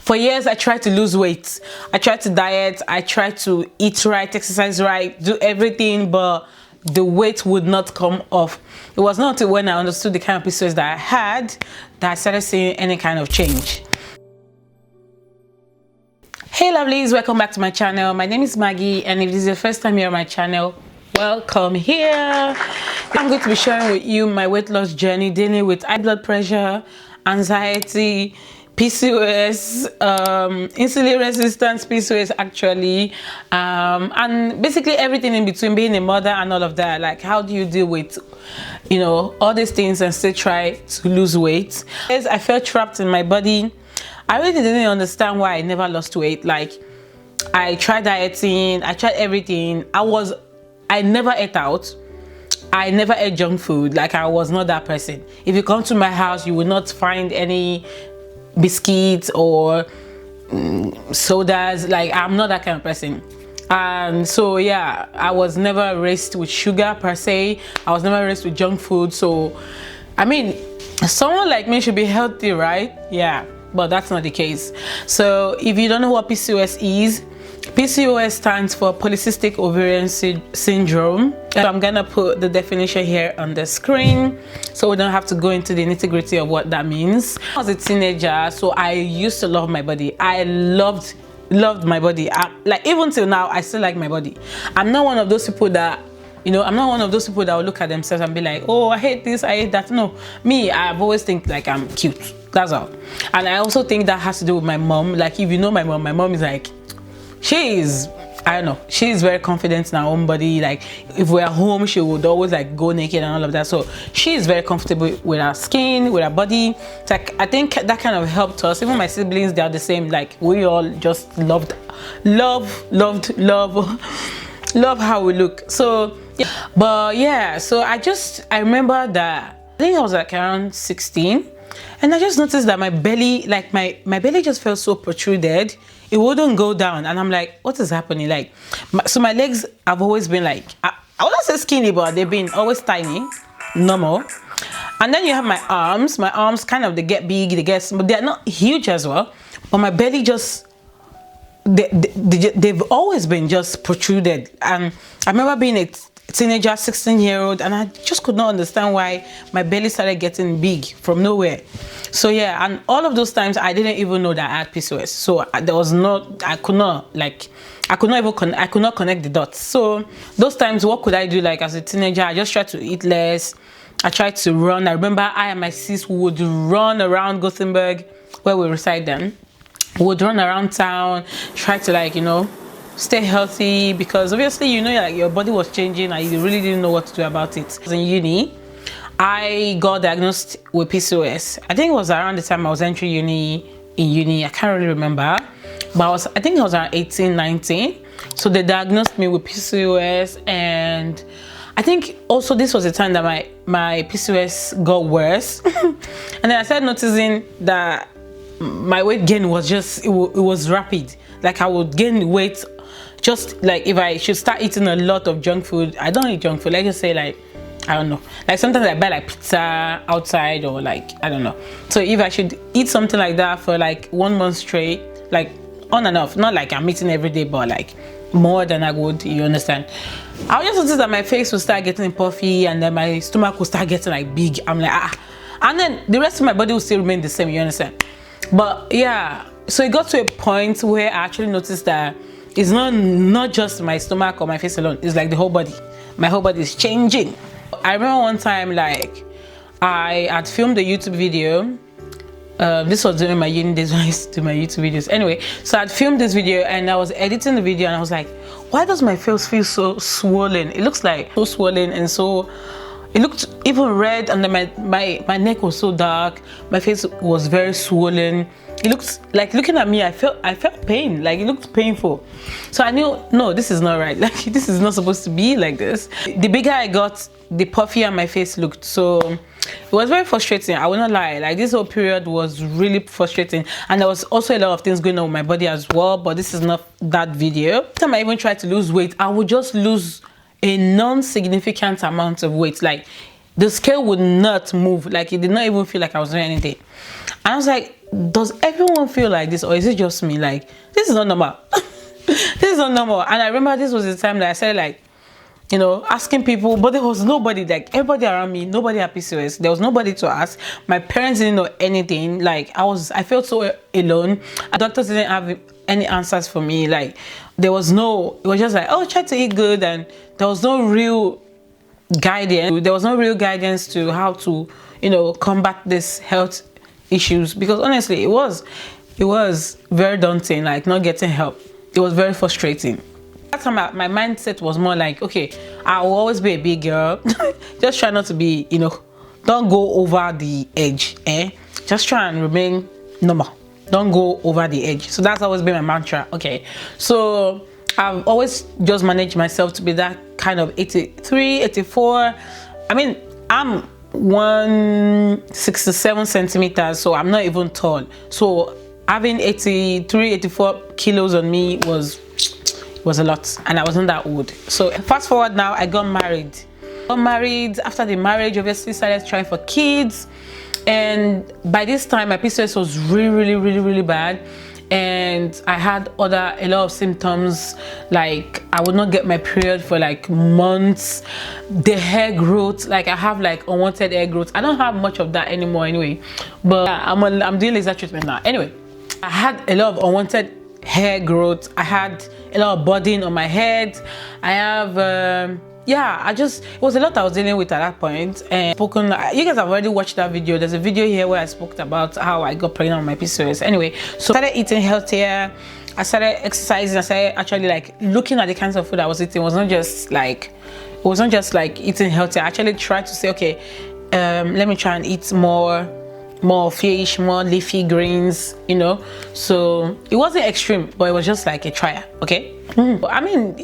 For years I tried to lose weight, I tried to diet, I tried to eat right, exercise right, do everything, but the weight would not come off. It was not until when I understood the kind of PCOS that I had that I started seeing any kind of change. Hey lovelies, welcome back to my channel. My name is Maggie, and if this is the first time you're on my channel, welcome here. I'm going to be sharing with you my weight loss journey, dealing with high blood pressure, anxiety, PCOS, insulin resistance PCOS actually, and basically everything in between, being a mother and all of that. Like, how do you deal with, you know, all these things and still try to lose weight? I felt trapped in my body. I really didn't understand why I never lost weight. Like, I tried dieting, I tried everything. I never ate out. I never ate junk food. Like, I was not that person. If you come to my house, you will not find any biscuits or sodas. Like, I'm not that kind of person. And so yeah, I was never raised with sugar per se. I was never raised with junk food. So I mean, someone like me should be healthy, right? Yeah, but that's not the case. So if you don't know what PCOS is, PCOS stands for polycystic ovarian syndrome. So I'm gonna put the definition here on the screen so we don't have to go into the nitty-gritty of what that means. I was a teenager, so I used to love my body. I loved my body. Like, even till now, I still like my body. I'm not one of those people that, you know, I'm not one of those people that will look at themselves and be like, oh, I hate this, I hate that. No, me, I've always think like I'm cute. That's all. And I also think that has to do with my mom. Like, if you know my mom is like, she's very confident in her own body. Like, if we're home, she would always like go naked and all of that. So she is very comfortable with her skin, with her body. It's like, I think that kind of helped us. Even my siblings, they are the same. Like, we all just love how we look. So yeah. But yeah, so I remember that I think I was like around 16, and I just noticed that my belly, like my belly just felt so protruded. It wouldn't go down, and I'm like, what is happening? Like, so my legs have always been like, I wouldn't say skinny, but they've been always tiny, normal. And then you have my arms kind of, they get big, they get small, they're not huge as well, but my belly just, they've always been just protruded. And I remember being a teenager, 16-year-old, and I just could not understand why my belly started getting big from nowhere. So yeah, and all of those times I didn't even know that I had PCOS. So there was I could not connect the dots. So those times, what could I do? Like, as a teenager, I just tried to eat less. I tried to run. I remember I and my sis would run around Gothenburg, where we reside then. We would run around town, try to, like, you know, stay healthy, because obviously, you know, like, your body was changing and you really didn't know what to do about it. I was in uni. I got diagnosed with PCOS. I think it was around the time I was entering uni. I can't really remember, but I think I was around 18, 19. So they diagnosed me with PCOS, and I think also this was the time that my PCOS got worse. And then I started noticing that my weight gain was just, it was rapid. Like, I would gain weight just like if I should start eating a lot of junk food. I don't eat junk food. Let's just say, like, I don't know. Like, sometimes I buy like pizza outside, or like, I don't know. So if I should eat something like that for like 1 month straight, like on and off, not like I'm eating every day, but like more than I would, you understand? I just noticed that my face would start getting puffy, and then my stomach would start getting like big. I'm like, ah. And then the rest of my body will still remain the same, you understand? But yeah, so it got to a point where I actually noticed that it's not just my stomach or my face alone. It's like the whole body. My whole body is changing. I remember one time, like, I had filmed a YouTube video. This was during my uni days when I used to do my YouTube videos. Anyway, so I'd filmed this video and I was editing the video, and I was like, why does my face feel so swollen? It looks like so swollen, and so it looked even red, and then my neck was so dark. My face was very swollen. It looked like, looking at me, I felt pain. Like, it looked painful. So I knew, no, this is not right. Like, this is not supposed to be like this. The bigger I got, the puffier my face looked. So it was very frustrating. I will not lie. Like, this whole period was really frustrating, and there was also a lot of things going on with my body as well. But this is not that video. Every time I even tried to lose weight, I would just lose a non-significant amount of weight. Like, the scale would not move. Like, it did not even feel like I was doing anything. And I was like, does everyone feel like this, or is it just me? Like, this is not normal. This is not normal. And I remember this was the time that I started, like, you know, asking people, but there was nobody, like, everybody around me, nobody had PCOS. There was nobody to ask. My parents didn't know anything. Like, I felt so alone. Doctors didn't have any answers for me. Like, it was just like, oh, try to eat good, and there was no real guidance. There was no real guidance to how to, you know, combat this health issues, because honestly, it was very daunting, like, not getting help. It was very frustrating. That time my mindset was more like, okay, I will always be a big girl. Just try not to be, you know, don't go over the edge, just try and remain normal. Don't go over the edge. So that's always been my mantra. Okay, so I've always just managed myself to be that kind of 83, 84. I mean, I'm 167 centimeters, so I'm not even tall. So having 83, 84 kilos on me was a lot, and I wasn't that old. So fast forward now, I got married. After the marriage, obviously started trying for kids, and by this time my PCOS was really bad, and I had a lot of symptoms. Like, I would not get my period for like months. The hair growth, like, I have like unwanted hair growth. I don't have much of that anymore anyway, but I'm doing laser treatment now. Anyway, I had a lot of unwanted hair growth. I had a lot of budding on my head. I have it was a lot I was dealing with at that point. And you guys have already watched that video. There's a video here where I spoke about how I got pregnant with my PCOS. Anyway, so I started eating healthier. I started exercising. I started actually like looking at the kinds of food I was eating. It wasn't just like eating healthy. I actually tried to say, okay, let me try and eat more fish, more leafy greens, you know. So it wasn't extreme, but it was just like a trial. Okay. I mean,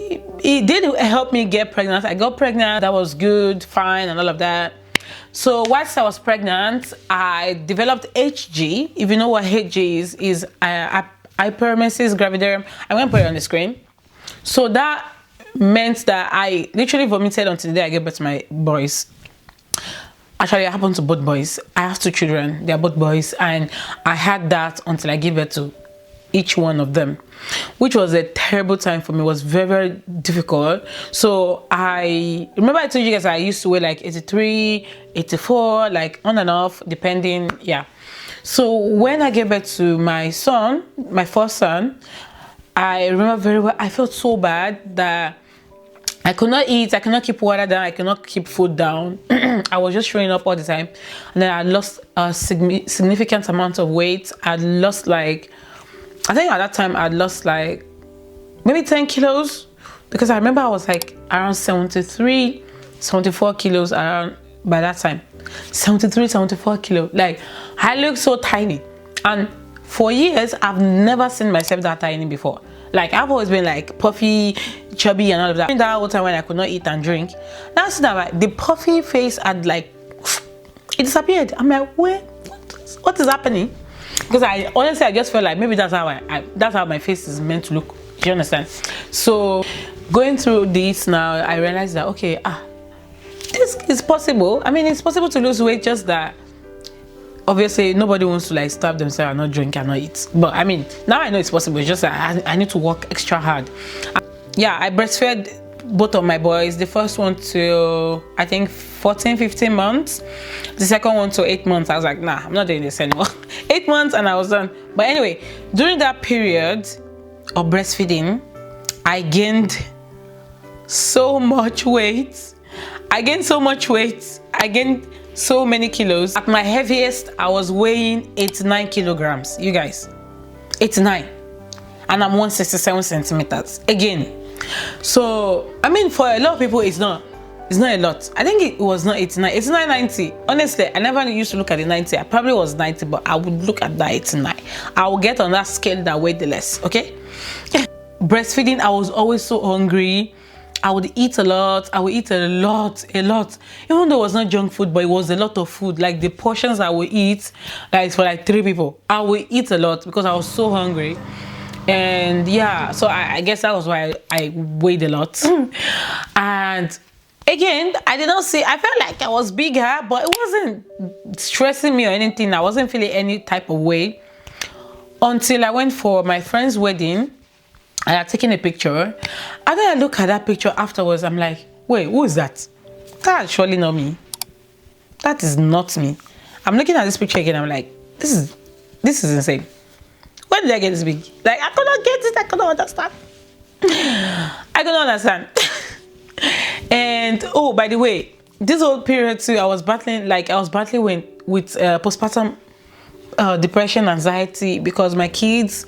it did help me get pregnant. I got pregnant. That was good, fine, and all of that. So whilst I was pregnant, I developed HG. If you know what HG is hyperemesis gravidarum. I'm going to put it on the screen. So that meant that I literally vomited until the day I gave birth to my boys. Actually, it happened to both boys. I have 2 children. They are both boys, and I had that until I gave birth to each one of them, which was a terrible time for me. It was very difficult. So I remember I told you guys I used to weigh like 83, 84, like on and off, depending. Yeah. So when I gave birth to my son, my first son, I remember very well, I felt so bad that I could not eat, I could not keep water down, I could not keep food down. I was just throwing up all the time. And then I lost a significant amount of weight. I lost like, I think at that time I'd lost like maybe 10 kilos, because I remember I was like around 73, 74 kilos around by that time. 73, 74 kilos. Like, I looked so tiny. And for years, I've never seen myself that tiny before. Like, I've always been like puffy, chubby, and all of that. That whole time when I could not eat and drink. That's that, like, the puffy face had like, it disappeared. I'm like, what is happening? Because I honestly, I just felt like maybe that's how that's how my face is meant to look. Do you understand? So going through this now, I realized that, okay, this is possible. I mean, it's possible to lose weight, just that obviously nobody wants to like starve themselves and not drink and not eat. But I mean, now I know it's possible. It's just that I need to work extra hard. Yeah, I breastfed both of my boys. The first one to, I think, 14, 15 months. The second one to 8 months. I was like, nah, I'm not doing this anymore. 8 months and I was done. But anyway, during that period of breastfeeding, I gained so much weight. I gained so many kilos. At my heaviest, I was weighing 89 kilograms. You guys, 89. And I'm 167 centimeters. Again. So, I mean, for a lot of people, it's not a lot. I think it was not 89. 89, 90. Honestly, I never used to look at the 90. I probably was 90, but I would look at that 89. I will get on that scale that weighed the less, okay? Breastfeeding, I was always so hungry. I would eat a lot. I would eat a lot. Even though it was not junk food, but it was a lot of food. Like, the portions I would eat, like, for like 3 people, I would eat a lot because I was so hungry. And yeah, so I guess that was why I weighed a lot. And again, I felt like I was bigger, but it wasn't stressing me or anything. I wasn't feeling any type of way. until I went for my friend's wedding. I had taken a picture, and then I look at that picture afterwards. I'm like, wait, who is that? That's surely not me. That is not me. I'm looking at this picture again. I'm like, this is insane. Where did I get this big? Like, I cannot get it. I cannot understand. I cannot understand. And oh, by the way, this whole period too, I was battling with postpartum depression, anxiety, because my kids,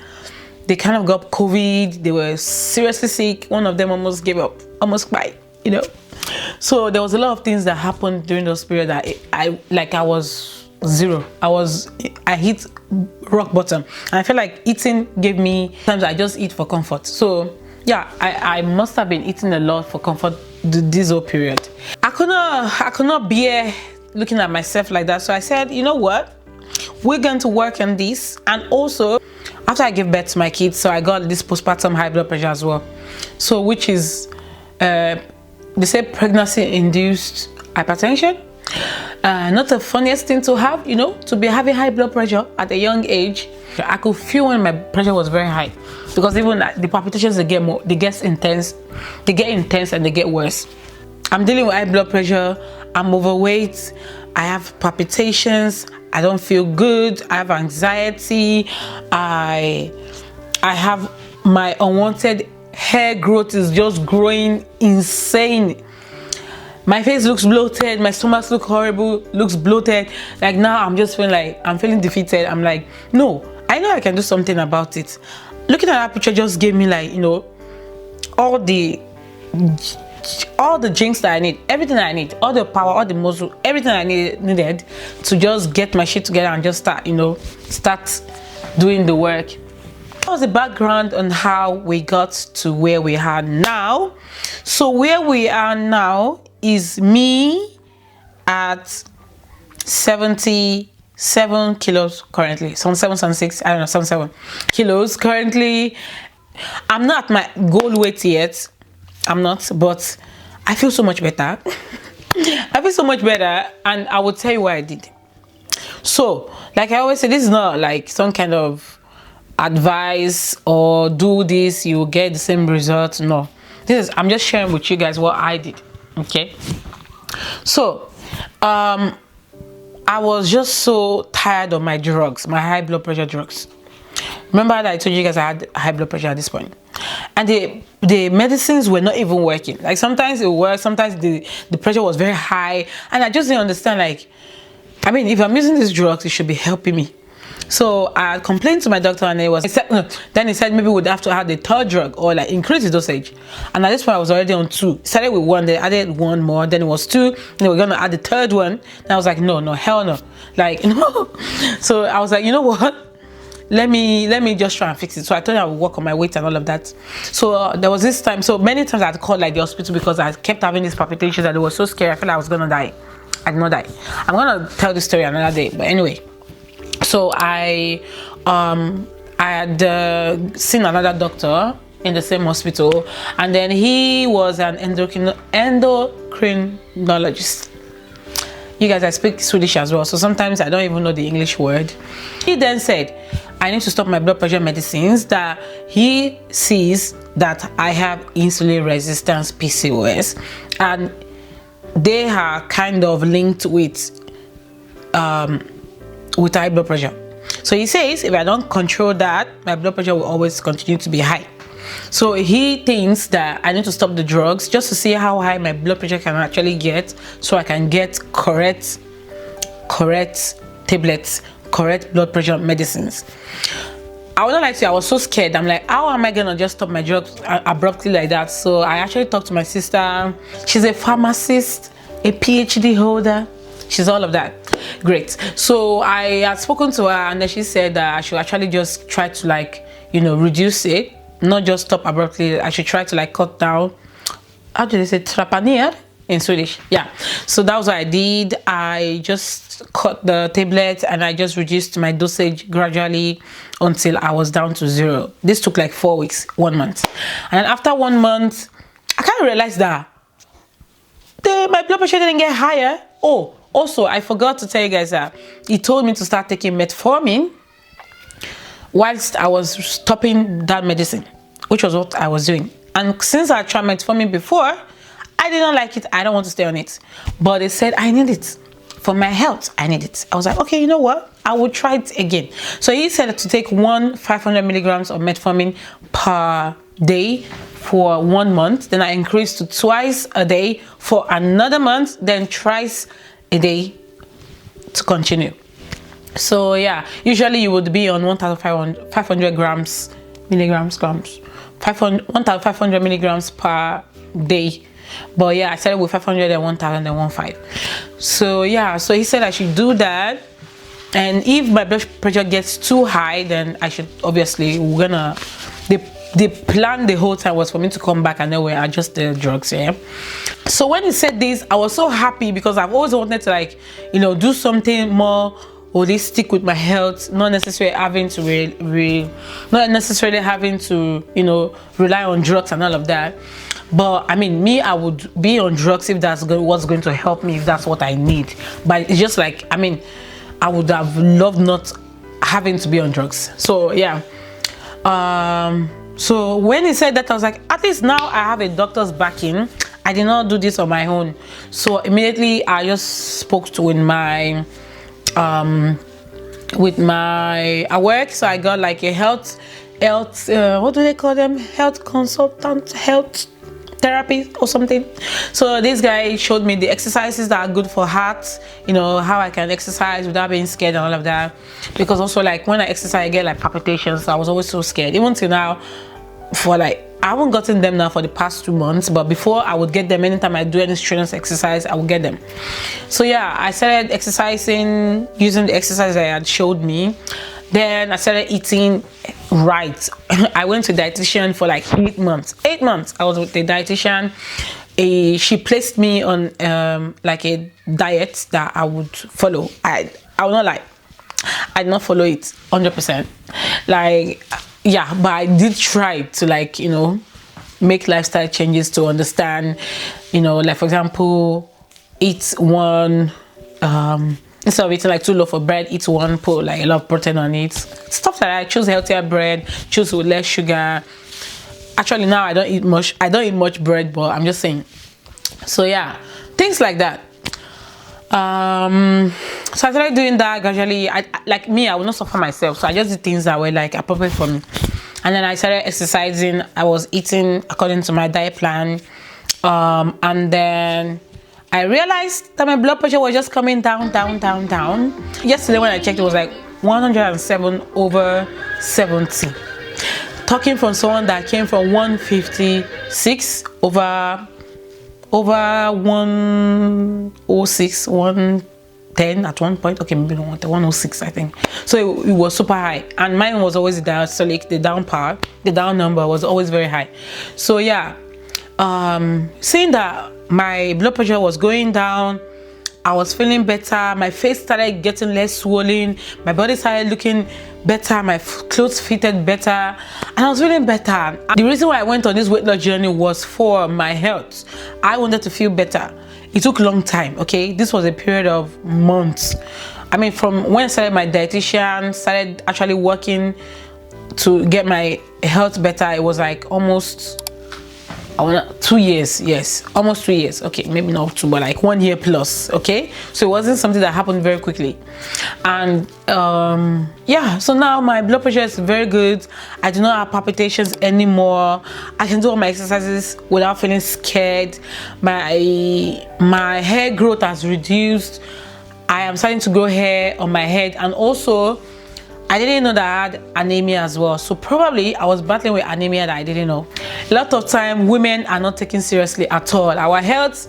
they kind of got COVID. They were seriously sick. One of them almost gave up, almost cried, you know. So there was a lot of things that happened during those periods that I was zero. I hit rock bottom, and I feel like eating gave me, sometimes I just eat for comfort. So yeah, I must have been eating a lot for comfort this whole period. I could not bear looking at myself like that. So I said, you know what, we're going to work on this. And also, after I gave birth to my kids, so I got this postpartum high blood pressure as well. So which is they say pregnancy induced hypertension. Not the funniest thing to have, you know, to be having high blood pressure at a young age. I could feel when my pressure was very high, because even the palpitations, they get intense and they get worse. I'm dealing with high blood pressure. I'm overweight. I have palpitations. I don't feel good. I have anxiety. I have my unwanted hair growth is just growing insane. My face looks bloated. My stomach looks horrible. Looks bloated. Like now, I'm just feeling like I'm feeling defeated. I'm like, no, I know I can do something about it. Looking at that picture just gave me, like, you know, all the drinks that I need, everything I need, all the power, all the muscle, everything I needed to just get my shit together and just start doing the work. That was the background on how we got to where we are now. So where we are now is me at 77 kilos currently. 77, 76, I don't know, 77 kilos currently. I'm not at my goal weight yet. I'm not, but I feel so much better. I feel so much better, and I will tell you what I did. So, like I always say, this is not like some kind of advice or do this, you will get the same result. No, I'm just sharing with you guys what I did. Okay, so I was just so tired of my drugs, my high blood pressure drugs. Remember that I told you guys I had high blood pressure at this point, and the medicines were not even working. Like sometimes it worked, sometimes the pressure was very high, and I just didn't understand. Like, I mean, if I'm using these drugs, it should be helping me. So I complained to my doctor, and then he said maybe we'd have to add the third drug or like increase the dosage. And at this point I was already on 2. Started with 1, then added 1 more, then it was 2, then we're gonna add the third one. And I was like, no, hell no, like, no. So I was like, you know what, let me just try and fix it. So I told him I would work on my weight and all of that. So there was this time, so many times I had called like the hospital because I kept having these palpitations and it was so scary. I felt like I was gonna die. I did not die. I'm gonna tell this story another day, but anyway. So I had seen another doctor in the same hospital, and then he was an endocrinologist. You guys, I speak Swedish as well, so sometimes I don't even know the English word. He then said I need to stop my blood pressure medicines, that he sees that I have insulin resistance, PCOS, and they are kind of linked with high blood pressure. So he says if I don't control that, my blood pressure will always continue to be high. So he thinks that I need to stop the drugs just to see how high my blood pressure can actually get, so I can get correct tablets, correct blood pressure medicines. I would not like to. I was so scared. I'm like, how am I gonna just stop my drugs abruptly like that? So I actually talked to my sister. She's a pharmacist, a PhD holder. She's all of that. Great. So I had spoken to her, and then she said that I should actually just try to, like, you know, reduce it, not just stop abruptly. I should try to like cut down. How do they say trappa ner in Swedish? Yeah. So that was what I did. I just cut the tablets and I just reduced my dosage gradually until I was down to 0. This took like 4 weeks, 1 month. And then after 1 month, I kind of realized that my blood pressure didn't get higher. Oh, also, I forgot to tell you guys that he told me to start taking Metformin whilst I was stopping that medicine, which was what I was doing. And since I tried metformin before, I didn't like it. I don't want to stay on it. But they said I need it for my health. I need it. I was like, okay, you know what? I will try it again. So he said to take 500 milligrams of metformin per day for 1 month. Then I increased to twice a day for another month. Then thrice a day to continue. So yeah, usually you would be on 1,500 milligrams per day. But yeah, I started with 500 and 1,000 and 1,500. So yeah, so he said I should do that. And if my blood pressure gets too high, then I should obviously, the plan the whole time was for me to come back and then we adjust the drugs. Yeah. So when he said this, I was so happy because I've always wanted to, like, you know, do something more holistic with my health, not necessarily having to you know, rely on drugs and all of that. But I mean, I would be on drugs if that's what's going to help me, if that's what I need. But it's just like, I mean, I would have loved not having to be on drugs. So yeah. So when he said that, I was like, at least now I have a doctor's backing. I did not do this on my own. So immediately I just spoke to with my at work. So I got like a health what do they call them, health consultant, health therapy or something. So this guy showed me the exercises that are good for heart, you know, how I can exercise without being scared and all of that. Because also, like, when I exercise I get like palpitations, so I was always so scared. Even till now, for like, I haven't gotten them now for the past 2 months, but before I would get them anytime I do any strenuous exercise. I would get them. So yeah, I started exercising using the exercise I had showed me. Then I started eating right. I went to a dietitian for like 8 months. 8 months I was with the dietitian. She placed me on like a diet that I would follow. I will not lie, I did not follow it 100%. Like, yeah, but I did try to, like, you know, make lifestyle changes to understand, you know, like, for example, eat one instead of eating like 2 loaves of bread, eat one, put like a lot of protein on it, stuff like that. Choose healthier bread, choose with less sugar. Actually now I don't eat much bread, but I'm just saying. So yeah, things like that. So I started doing that gradually. I would not suffer myself, so I just did things that were like appropriate for me. And then I started exercising. I was eating according to my diet plan, and then I realized that my blood pressure was just coming down. Yesterday when I checked, it was like 107/70. Talking from someone that came from 156 over 106, 110 at one point. Okay, maybe not 106, I think. So it was super high, and mine was always the diastolic, the down number was always very high. So yeah, seeing that my blood pressure was going down, I was feeling better. My face started getting less swollen. My body started looking better. My clothes fitted better, and I was feeling better. The reason why I went on this weight loss journey was for my health. I wanted to feel better. It took a long time. Okay, this was a period of months. I mean, from when I started my dietitian, started actually working to get my health better, it was like almost 2 years. Yes, almost 2 years. Okay, maybe not 2, but like 1 year plus. Okay, so it wasn't something that happened very quickly. And yeah, so now my blood pressure is very good. I do not have palpitations anymore. I can do all my exercises without feeling scared. My hair growth has reduced. I am starting to grow hair on my head, and also I didn't know that I had anemia as well. So probably I was battling with anemia that I didn't know. A lot of time women are not taken seriously at all. Our health,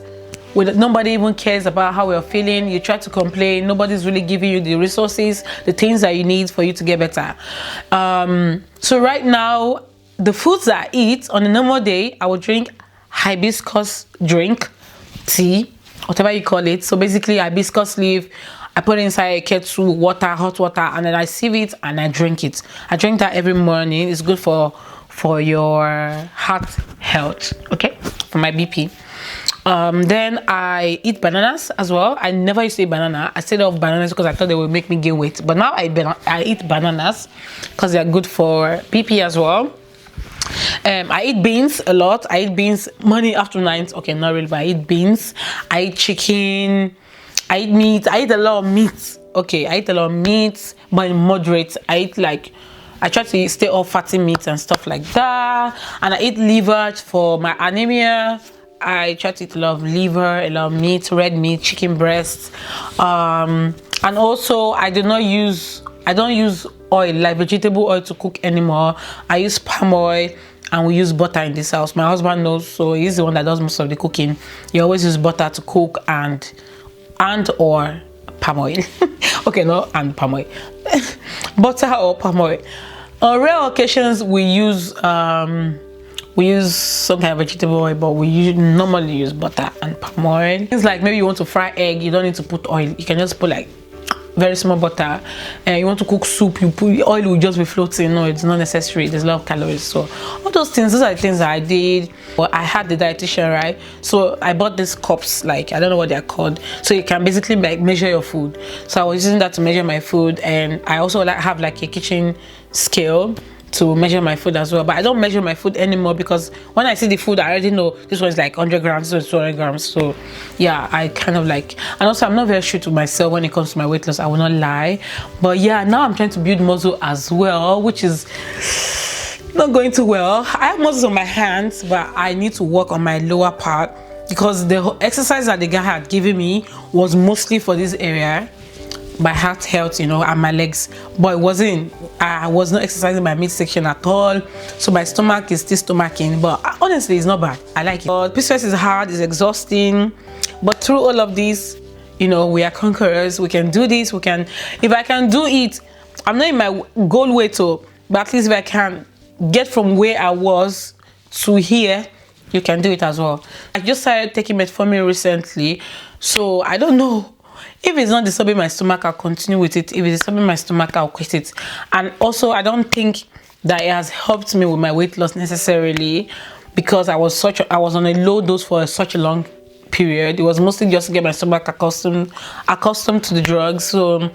nobody even cares about how we're feeling. You try to complain, nobody's really giving you the resources, the things that you need for you to get better. So right now, the foods that I eat on a normal day, I would drink hibiscus drink, tea, whatever you call it. So basically hibiscus leaf, I put it inside a kettle, water, hot water, and then I sieve it and I drink it. I drink that every morning. It's good for your heart health, okay, for my BP. Then I eat bananas as well. I never used to eat banana. I stayed off bananas because I thought they would make me gain weight, but now I eat bananas because they're good for PP as well. I eat beans a lot. I eat beans morning, afternoon, night. Okay, not really, but I eat beans. I eat chicken. I eat meat. I eat a lot of meat. Okay, I eat a lot of meat, but in moderate. I try to stay off fatty meat and stuff like that. And I eat liver for my anemia. I try to eat a lot of liver, a lot of meat, red meat, chicken breasts. And also I don't use oil, like vegetable oil, to cook anymore. I use palm oil, and we use butter in this house. My husband knows, so he's the one that does most of the cooking. He always use butter to cook and or palm oil. Okay, no, and palm oil. Butter or palm oil. On rare occasions we use some kind of vegetable oil, but we normally use butter and palm oil. It's like maybe you want to fry egg, you don't need to put oil. You can just put like very small butter. And you want to cook soup, you put oil, will just be floating. No, it's not necessary. There's a lot of calories. So all those things, those are the things that I did. But I had the dietitian, right? So I bought these cups, like I don't know what they're called, so you can basically like measure your food. So I was using that to measure my food, and I also have like a kitchen scale to measure my food as well. But I don't measure my food anymore because when I see the food, I already know this one's like 100 grams, this one's 200 grams. So yeah, I kind of like, and also I'm not very true to myself when it comes to my weight loss. I will not lie. But yeah, now I'm trying to build muscle as well, which is not going too well. I have muscles on my hands, but I need to work on my lower part because the exercise that the guy had given me was mostly for this area, my heart health, you know, and my legs, but I was not exercising my midsection at all, so my stomach is still stomaching. But honestly, it's not bad. I like it. But PCOS is hard, it's exhausting, but through all of this, you know, we are conquerors. We can do this. If I can do it, I'm not in my goal weight, but at least if I can get from where I was to here, you can do it as well. I just started taking Metformin recently, so I don't know. If it's not disturbing my stomach, I'll continue with it. If it's disturbing my stomach, I'll quit it. And also, I don't think that it has helped me with my weight loss necessarily, because I was on a low dose for such a long period. It was mostly just to get my stomach accustomed to the drugs. So,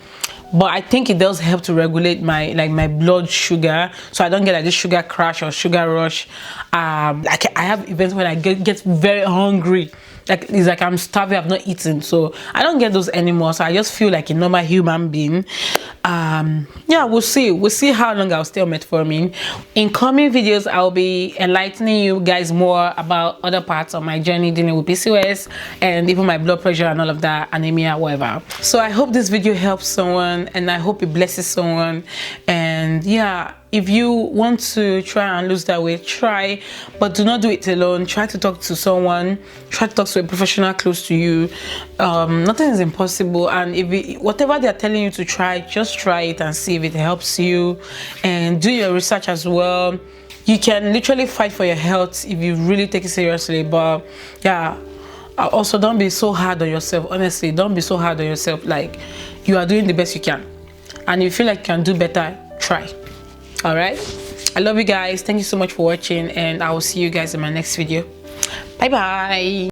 but I think it does help to regulate my blood sugar, so I don't get like this sugar crash or sugar rush. Like I have events when I get very hungry. Like it's like I'm starving, I've not eaten, so I don't get those anymore. So I just feel like a normal human being. Yeah, we'll see how long I'll stay on metformin. In coming videos, I'll be enlightening you guys more about other parts of my journey dealing with PCOS and even my blood pressure and all of that, anemia, whatever. So I hope this video helps someone, and I hope it blesses someone. And yeah, if you want to try and lose that weight, try, but do not do it alone. Try to talk to someone. Try to talk to a professional close to you. Nothing is impossible, and whatever they're telling you to try, just try it and see if it helps you. And do your research as well. You can literally fight for your health if you really take it seriously. But yeah, also don't be so hard on yourself. Honestly, don't be so hard on yourself. Like, you are doing the best you can, and if you feel like you can do better, try. All right, I love you guys. Thank you so much for watching, and I will see you guys in my next video. Bye bye.